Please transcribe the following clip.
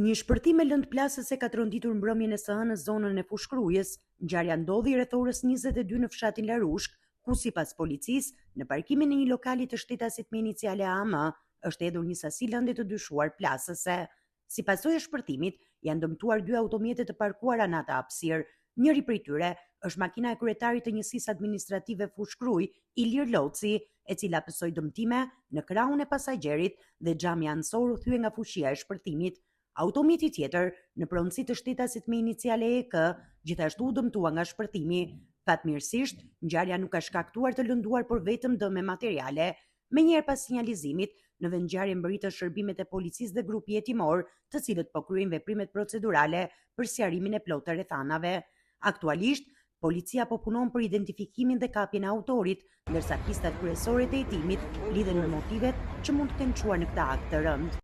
Një shpërthim e lëndë plasëse ka tronditur mbrëmjen e së hënës zonën e Fushkrujës. Ngjarja ndodhi rreth orës 22 në fshatin Larushk, ku sipas policisë, në parkimin e një lokali të shtetasit me iniciale AM, është hedhur një sasi lëndë të dyshuar plasëse. Si pasojë e shpërthimit, janë dëmtuar 2 automjete të parkuara në atë hapësirë. Njëri prej tyre është makina e kryetarit të njësisë administrative Fushkruj, Ilir Loci, e cila pësoi dëmtime në krahun e pasagjerit dhe xhami ansor u thye nga fushia e shpërthimit. Automjeti tjetër, në pronësi të shtetasit me iniciale EK, gjithashtu u dëmtua nga shpërthimi. Fatmirësisht, ngjarja nuk ka shkaktuar të lënduar por vetëm dëme materiale. Menjëherë pas sinjalizimit, në vendngjarje mbërritën shërbimet e policisë dhe grupi hetimor, të cilët po kryejnë veprimet procedurale për sqarimin e plotë të rrethanave. Aktualisht, policia po punon për identifikimin dhe kapjen e autorit, ndërsa pistat kryesore të hetimit lidhen me motivet që mund të kenë çuar në këtë akt të rënd.